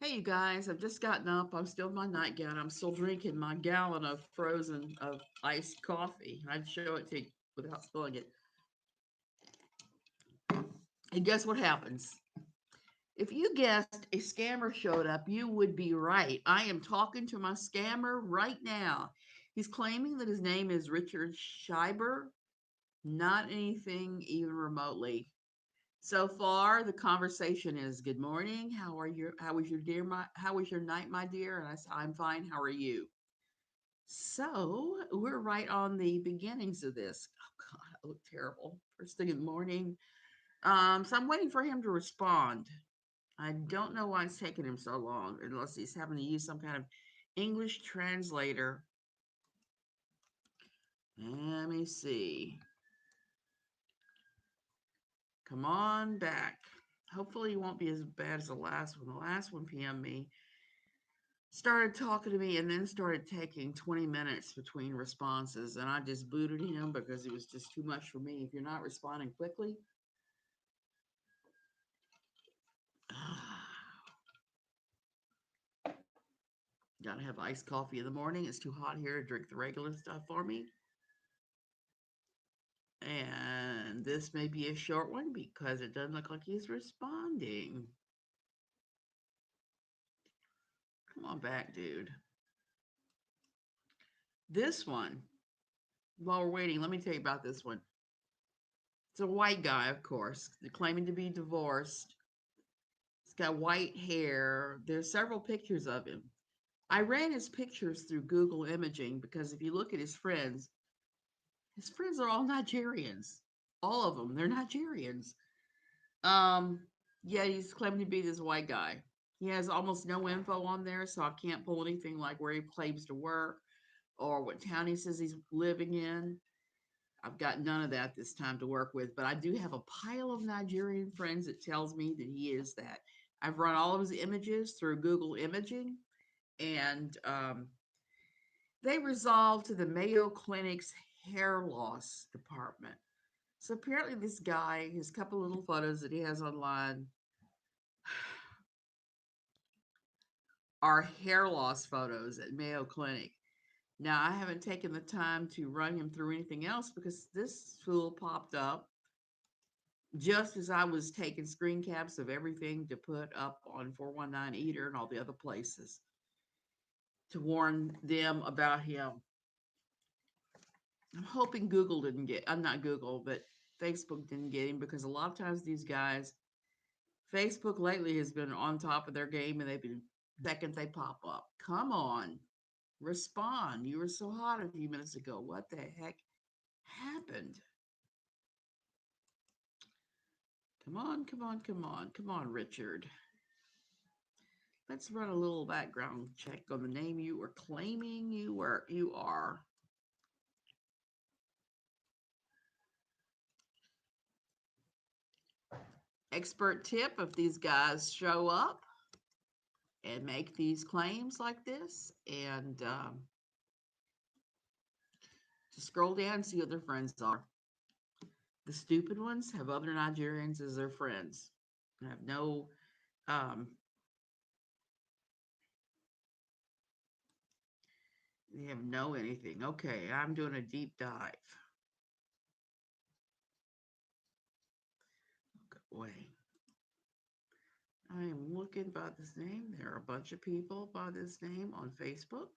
Hey, you guys, I've just gotten up. I'm still in my nightgown. I'm still drinking my gallon of frozen of iced coffee. I'd show it to you without spilling it. And guess what happens? If you guessed a scammer showed up, you would be right. I am talking to my scammer right now. He's claiming that his name is Richard Schreiber, not anything even remotely. So far, the conversation is good morning. How was your how was your night, my dear? And I said, I'm fine. How are you? So we're right on the beginnings of this. Oh God, I look terrible. First thing in the morning. So I'm waiting for him to respond. I don't know why it's taking him so long, unless he's having to use some kind of English translator. Let me see. Come on back. Hopefully, it won't be as bad as the last one. The last one PM me started talking to me and then started taking 20 minutes between responses, and I just booted him because it was just too much for me. If you're not responding quickly, gotta have iced coffee in the morning. It's too hot here to drink the regular stuff for me. And this may be a short one because it doesn't look like he's responding. Come on back, dude. This one, while we're waiting, let me tell you about this one. It's a white guy, of course, claiming to be divorced. He's got white hair. There's several pictures of him. I ran his pictures through Google imaging because if you look at his friends are all Nigerians. All of them, they're Nigerians. Um, yeah, he's claiming to be this white guy. He has almost no info on there, so I can't pull anything like where he claims to work or what town he says he's living in. I've got none of that this time to work with, but I do have a pile of Nigerian friends that tells me that he is that. I've run all of his images through Google imaging, and they resolved to the Mayo Clinic's hair loss department. So apparently, this guy, his couple little photos that he has online, are hair loss photos at Mayo Clinic. Now, I haven't taken the time to run him through anything else because this fool popped up just as I was taking screen caps of everything to put up on 419 Eater and all the other places to warn them about him. I'm hoping Google didn't get, I'm not Google, but Facebook didn't get him because a lot of times these guys, Facebook lately has been on top of their game and they've been, the second they pop up. Come on, respond. You were so hot a few minutes ago. What the heck happened? Come on, come on, come on, come on, Richard. Let's run a little background check on the name you were claiming you are. Expert tip if these guys show up and make these claims like this, and just scroll down and see what their friends are. The stupid ones have other Nigerians as their friends. Have no um, they have no anything. Okay, I'm doing a deep dive. Wait. I am looking by this name. There are a bunch of people by this name on Facebook.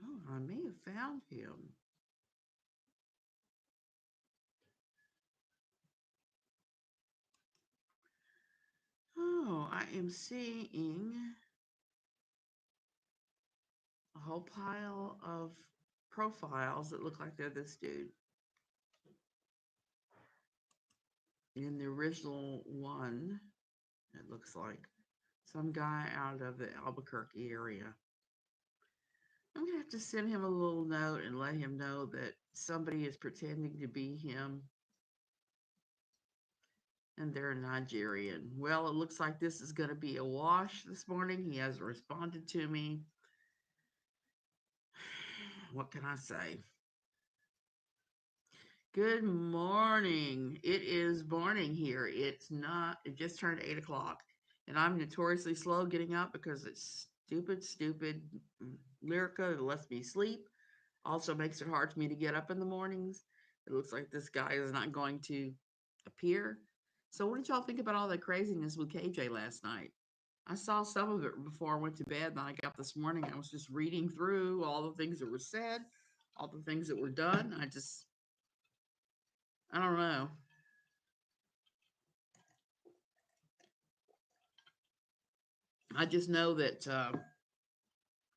Oh, I may have found him. Oh, I am seeing a whole pile of profiles that look like they're this dude. In the original one, it looks like some guy out of the Albuquerque area. I'm gonna have to send him a little note and let him know that somebody is pretending to be him and they're Nigerian. Well, it looks like this is gonna be a wash this morning. He hasn't responded to me. What can I say? Good morning. It is morning here. It's not, it just turned 8 o'clock. And I'm notoriously slow getting up because it's stupid Lyrica that lets me sleep. Also makes it hard for me to get up in the mornings. It looks like this guy is not going to appear. So, what did y'all think about all that craziness with KJ last night? I saw some of it before I went to bed. Then I got up this morning. I was just reading through all the things that were said, all the things that were done. I don't know. I just know that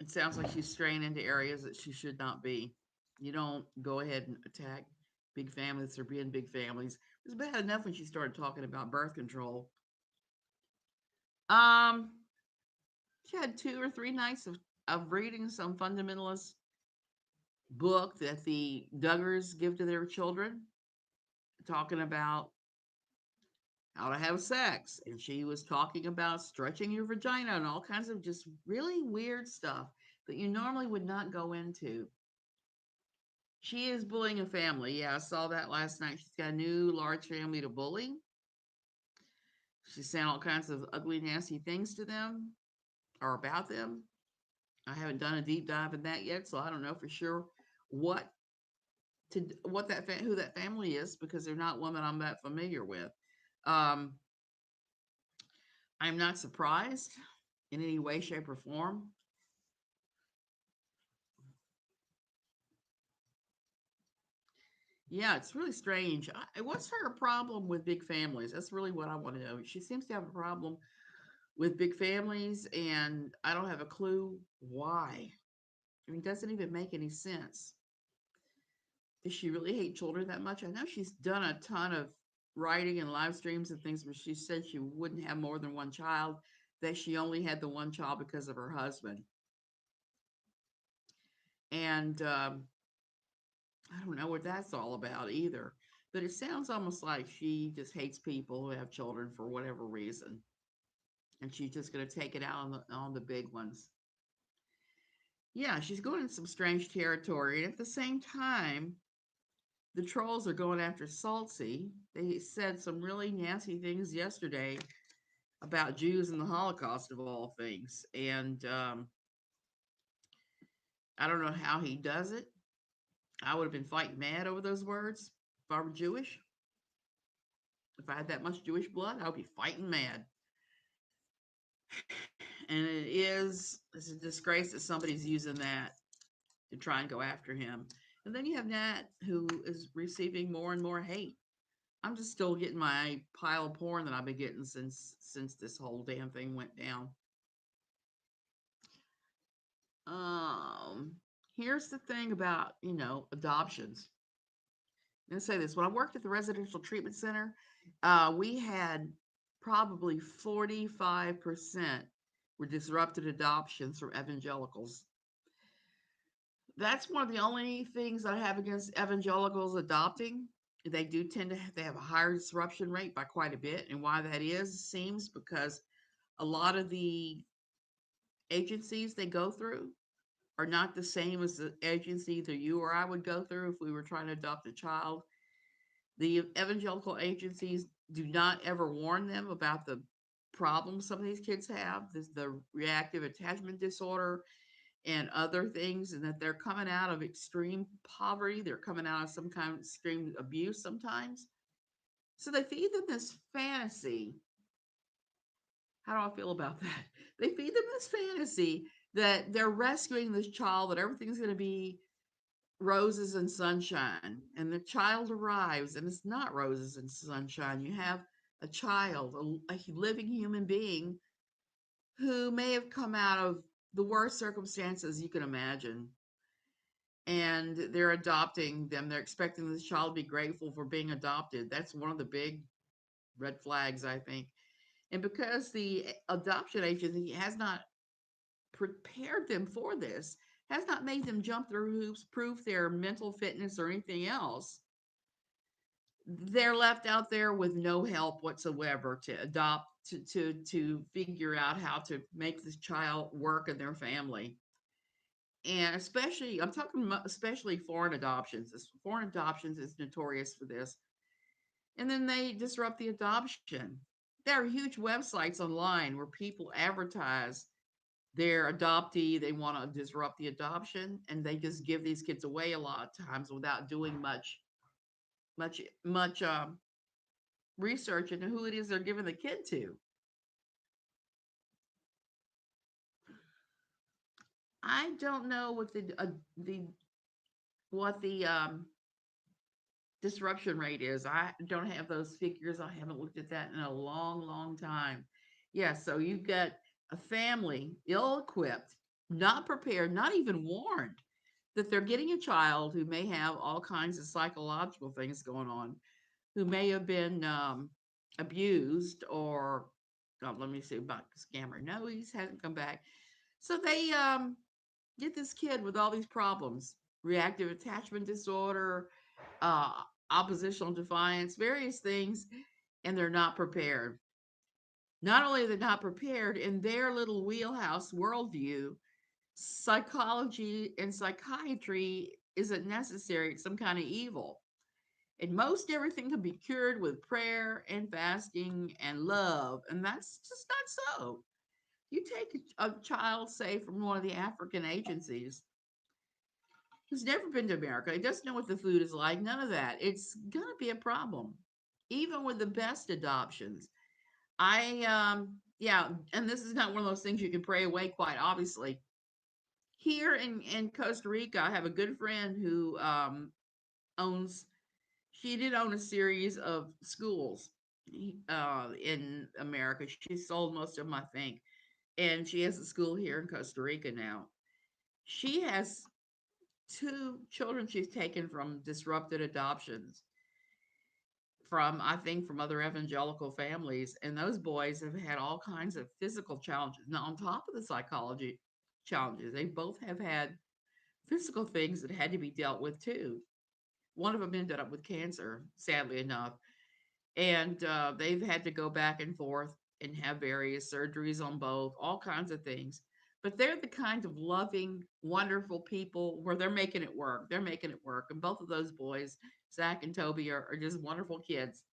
it sounds like she's straying into areas that she should not be. You don't go ahead and attack big families or being big families. It was bad enough when she started talking about birth control. Um, she had 2 or 3 nights of reading some fundamentalist book that the Duggars give to their children, talking about how to have sex. And she was talking about stretching your vagina and all kinds of just really weird stuff that you normally would not go into. She is bullying a family. Yeah, I saw that last night. She's got a new large family to bully. She's saying all kinds of ugly, nasty things to them or about them. I haven't done a deep dive in that yet, so I don't know for sure what what who that family is because they're not one that I'm that familiar with. Um, I'm not surprised in any way, shape, or form. Yeah, it's really strange. What's her problem with big families? That's really what I want to know. She seems to have a problem with big families, and I don't have a clue why. I mean, it doesn't even make any sense. Does she really hate children that much? I know she's done a ton of writing and live streams and things where she said she wouldn't have more than one child, that she only had the one child because of her husband. And I don't know what that's all about either. But it sounds almost like she just hates people who have children for whatever reason. And she's just going to take it out on the big ones. Yeah, she's going in some strange territory. And at the same time, the trolls are going after Saltsy. They said some really nasty things yesterday about Jews and the Holocaust, of all things. And I don't know how he does it. I would have been fighting mad over those words if I were Jewish. If I had that much Jewish blood, I would be fighting mad. And it's a disgrace that somebody's using that to try and go after him. And then you have Nat, who is receiving more and more hate. I'm just still getting my pile of porn that I've been getting since this whole damn thing went down. Um, Here's the thing about adoptions. I'm gonna say this: when I worked at the residential treatment center, we had probably 45% were disrupted adoptions from evangelicals. That's one of the only things I have against evangelicals adopting. They do tend to they have a higher disruption rate by quite a bit, and why that is seems because a lot of the agencies they go through are not the same as the agency that you or I would go through if we were trying to adopt a child. The evangelical agencies do not ever warn them about the problems some of these kids have, the reactive attachment disorder and other things, and that they're coming out of extreme poverty. They're coming out of some kind of extreme abuse sometimes. So they feed them this fantasy. How do I feel about that? They feed them this fantasy that they're rescuing this child, that everything's going to be roses and sunshine. And the child arrives, and it's not roses and sunshine. You have a child, a living human being who may have come out of the worst circumstances you can imagine. And they're adopting them. They're expecting this child to be grateful for being adopted. That's one of the big red flags, I think. And because the adoption agency has not prepared them for this, has not made them jump through hoops, prove their mental fitness or anything else, they're left out there with no help whatsoever to adopt to figure out how to make this child work in their family. And especially, I'm talking especially foreign adoptions. Foreign adoptions is notorious for this. And then they disrupt the adoption. There are huge websites online where people advertise their adoptee. They want to disrupt the adoption, and they just give these kids away a lot of times without doing much research into who it is they're giving the kid to. I don't know the what the disruption rate is. I don't have those figures. I haven't looked at that in a long, long time. Yeah, so you've got a family ill equipped, not prepared, not even warned that they're getting a child who may have all kinds of psychological things going on, who may have been abused or, oh, let me see about the scammer. No, he hasn't come back. So they get this kid with all these problems, reactive attachment disorder, uh, oppositional defiance, various things, and they're not prepared. Not only are they not prepared, in their little wheelhouse worldview, psychology and psychiatry isn't necessary. It's some kind of evil. And most everything can be cured with prayer and fasting and love. And that's just not so. You take a child, say, from one of the African agencies who's never been to America, he doesn't know what the food is like, none of that. It's going to be a problem, even with the best adoptions. Yeah, and this is not one of those things you can pray away, quite obviously. Here in Costa Rica, I have a good friend who owns, she did own a series of schools in America. She sold most of them, I think. And she has a school here in Costa Rica now. She has two children she's taken from disrupted adoptions from, I think, from other evangelical families, and those boys have had all kinds of physical challenges. Now, on top of the psychology challenges, they both have had physical things that had to be dealt with too. One of them ended up with cancer, sadly enough, and they've had to go back and forth and have various surgeries on both, all kinds of things. But they're the kind of loving, wonderful people where they're making it work. They're making it work. And both of those boys, Zach and Toby, are just wonderful kids.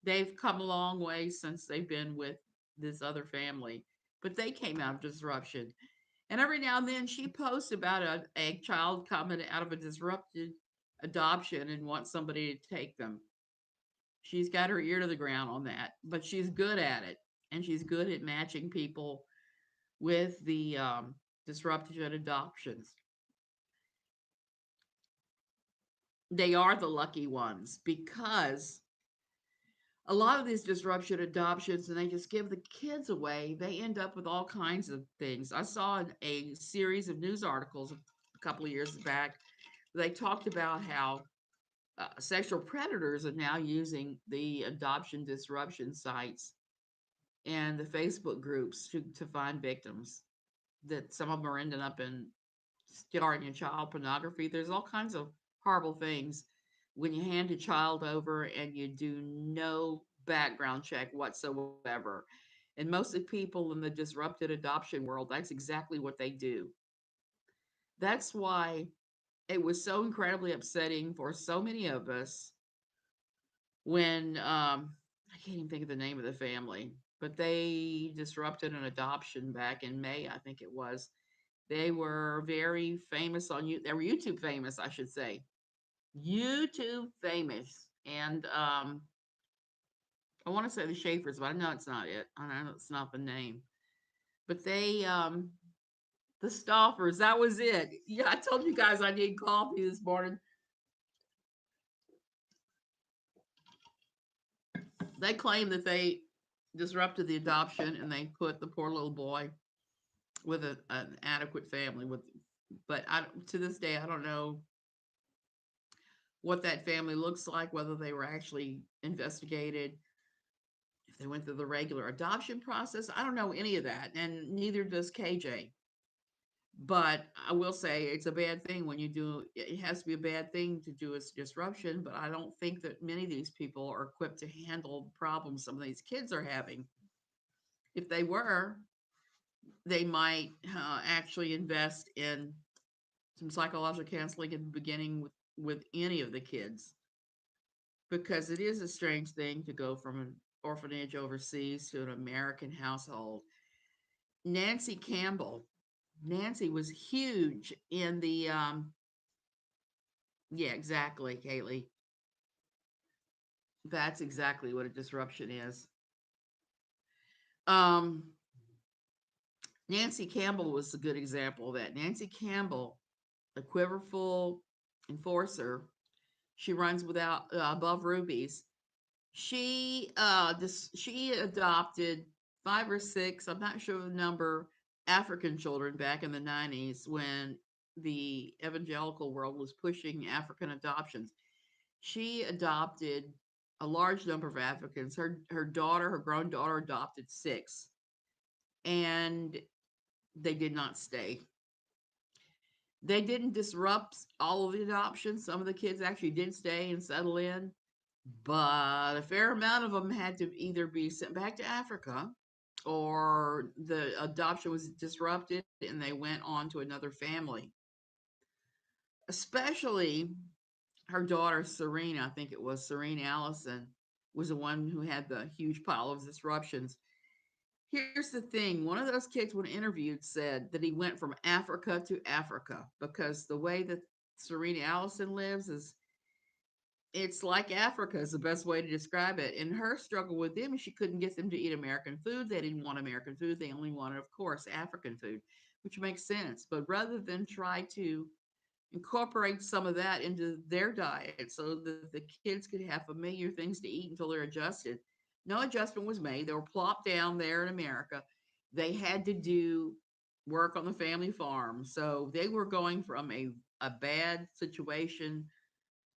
They've come a long way since they've been with this other family, but they came out of disruption. And every now and then she posts about a child coming out of a disrupted adoption and wants somebody to take them. She's got her ear to the ground on that, but she's good at it. And she's good at matching people with the disrupted adoptions. They are the lucky ones because a lot of these disruption adoptions and they just give the kids away, they end up with all kinds of things. I saw a series of news articles a couple of years back. They talked about how sexual predators are now using the adoption disruption sites and the Facebook groups to find victims. That some of them are ending up in starring in child pornography. There's all kinds of horrible things when you hand a child over and you do no background check whatsoever. And most of the people in the disrupted adoption world, that's exactly what they do. That's why it was so incredibly upsetting for so many of us when I can't even think of the name of the family, but they disrupted an adoption back in May, I think it was. They were very famous on you. They were YouTube famous, I should say. YouTube famous, and I want to say the Schaefer's, but I know it's not it. I know it's not the name. But they, the Stoffers, that was it. Yeah, I told you guys I need coffee this morning. They claim that they disrupted the adoption and they put the poor little boy with an adequate family with, but to this day I don't know what that family looks like, whether they were actually investigated, if they went through the regular adoption process. I don't know any of that, and neither does KJ. But I will say it's a bad thing when you do. It has to be a bad thing to do a disruption. But I don't think that many of these people are equipped to handle the problems some of these kids are having. If they were, they might actually invest in. some psychological counseling in the beginning with any of the kids, because it is a strange thing to go from an orphanage overseas to an American household. Nancy Campbell, Nancy was huge in the yeah, exactly, Kaylee. That's exactly what a disruption is. Um, Nancy Campbell was a good example of that. Nancy Campbell, a quiverful enforcer, she runs without above rubies. She adopted five or six, I'm not sure of the number, African children back in the 90s when the evangelical world was pushing African adoptions. She adopted a large number of Africans. Her daughter, her grown daughter, adopted six, and they did not stay. They didn't disrupt all of the adoptions. Some of the kids actually did stay and settle in, but a fair amount of them had to either be sent back to Africa or the adoption was disrupted and they went on to another family. Especially her daughter, Serena, I think it was Serena Allison, was the one who had the huge pile of disruptions. Here's the thing, one of those kids, when interviewed, said that he went from Africa to Africa because the way that Serena Allison lives is it's like Africa is the best way to describe it. And her struggle with them is she couldn't get them to eat American food. They didn't want American food. They only wanted, of course, African food, which makes sense. But rather than try to incorporate some of that into their diet so that the kids could have familiar things to eat until they're adjusted, no adjustment was made. They were plopped down there in America. They had to do work on the family farm. So they were going from a bad situation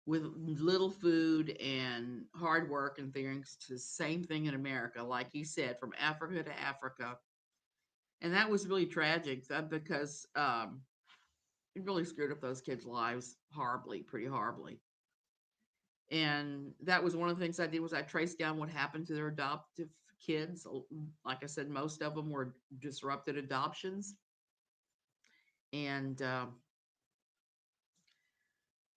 with little food and hard work and things to the same thing in America, like he said, from Africa to Africa. And that was really tragic because it really screwed up those kids' lives horribly, pretty horribly. And that was one of the things I did was I traced down what happened to their adoptive kids. Like I said, most of them were disrupted adoptions. And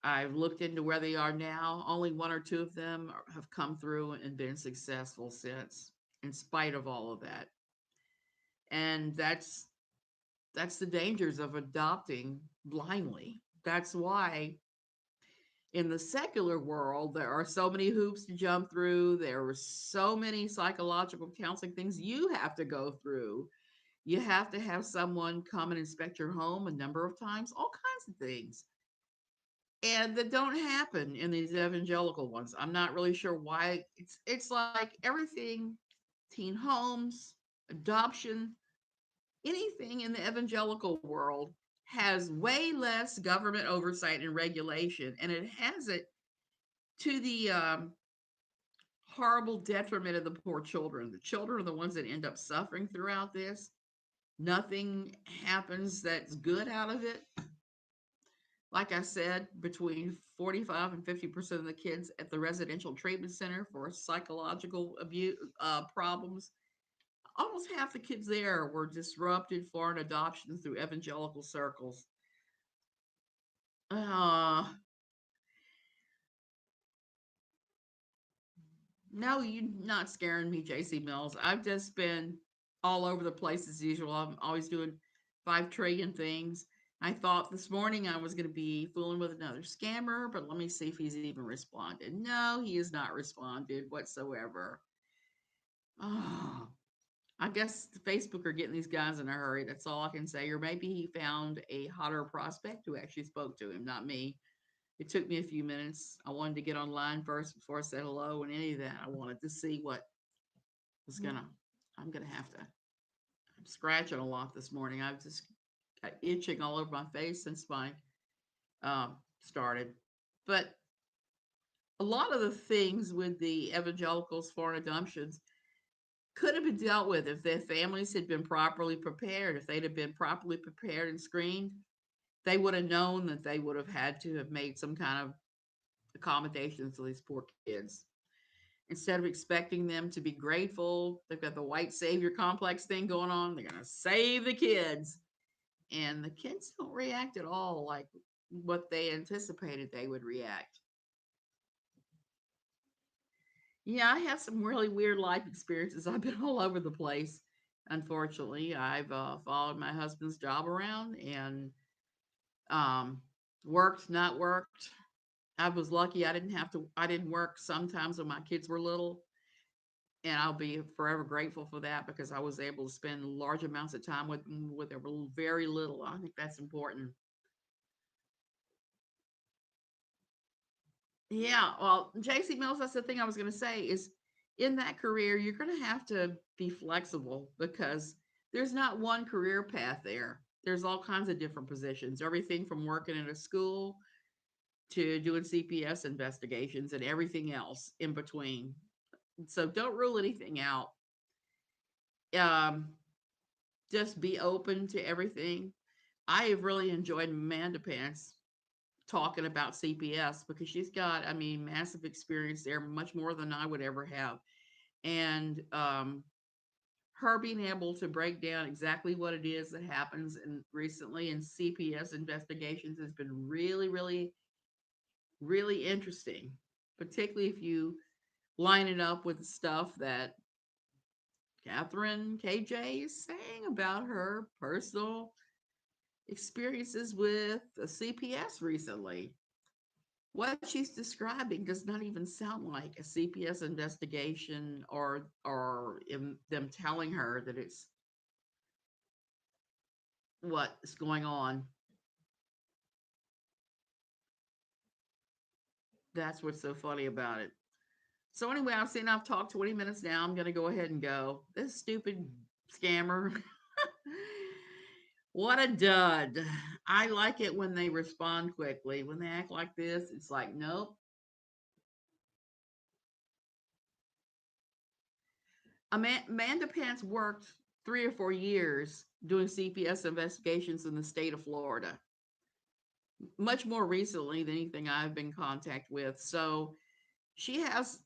I've looked into where they are now. Only one or two of them have come through and been successful since, in spite of all of that. And that's the dangers of adopting blindly. That's why in the secular world there are so many hoops to jump through. There are so many psychological counseling things you have to go through. You have to have someone come and inspect your home a number of times, all kinds of things and that don't happen in these evangelical ones. I'm not really sure why. It's like everything, teen homes, adoption, anything in the evangelical world has way less government oversight and regulation, and it has it to the horrible detriment of the poor children. The children are the ones that end up suffering throughout this. Nothing happens that's good out of it. Like I said, between 45 and 50% of the kids at the residential treatment center for psychological abuse problems, almost half the kids there were disrupted foreign adoptions through evangelical circles. Uh, no, you're not scaring me, JC Mills. I've just been all over the place as usual. I'm always doing 5 trillion things. I thought this morning I was going to be fooling with another scammer, but let me see if he's even responded. No, he has not responded whatsoever. Oh, I guess Facebook are getting these guys in a hurry. That's all I can say. Or maybe he found a hotter prospect who actually spoke to him, not me. It took me a few minutes. I wanted to get online first before I said hello and any of that. I wanted to see what was gonna. I'm gonna have to. I'm scratching a lot this morning. I've just got itching all over my face since my started. But a lot of the things with the evangelicals, foreign adoptions, could have been dealt with if their families had been properly prepared. If they'd have been properly prepared and screened, they would have known that they would have had to have made some kind of accommodations to these poor kids. Instead of expecting them to be grateful, they've got the white savior complex thing going on. They're going to save the kids. and the kids don't react at all like what they anticipated they would react. Yeah, I have some really weird life experiences. I've been all over the place. Unfortunately, I've followed my husband's job around and um, worked, not worked. I was lucky. I didn't have to. I didn't work sometimes when my kids were little, and I'll be forever grateful for that because I was able to spend large amounts of time with them with very little. I think that's important. Yeah, well, JC Mills, that's the thing I was going to say is in that career, you're going to have to be flexible because there's not one career path there. There's all kinds of different positions, everything from working in a school to doing CPS investigations and everything else in between. So don't rule anything out. Um, just be open to everything. I have really enjoyed Amanda Pants talking about CPS because she's got, I mean, massive experience there, much more than I would ever have. And her being able to break down exactly what it is that happens in recently in CPS investigations has been really, really, really interesting, particularly if you line it up with the stuff that Catherine KJ is saying about her personal experiences with a CPS recently. What she's describing does not even sound like a CPS investigation or them telling her that it's what is going on. That's what's so funny about it. So anyway, I've seen I've talked 20 minutes now. I'm gonna go ahead and go. This stupid scammer. What a dud. I like it when they respond quickly. When they act like this, it's like, nope. Amanda Pants worked 3 or 4 years doing CPS investigations in the state of Florida, much more recently than anything I've been in contact with. So she has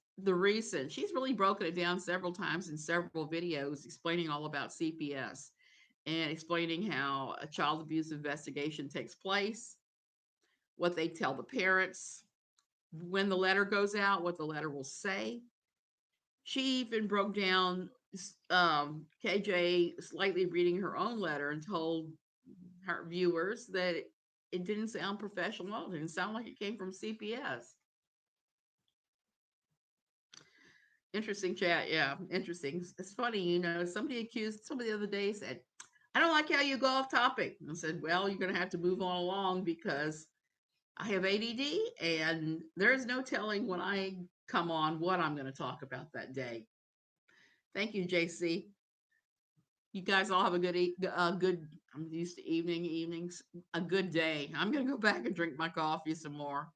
she's really broken it down several times in several videos explaining all about CPS and explaining how a child abuse investigation takes place, what they tell the parents, when the letter goes out, what the letter will say. She even broke down KJ slightly reading her own letter and told her viewers that it didn't sound professional. It didn't sound like it came from CPS. Interesting chat. Yeah, interesting. It's funny, somebody accused somebody the other day said, I don't like how you go off topic. And I said, well, you're going to have to move on along because I have ADD and there's no telling when I come on what I'm going to talk about that day. Thank you, JC. You guys all have a good, I'm used to evenings, a good day. I'm going to go back and drink my coffee some more.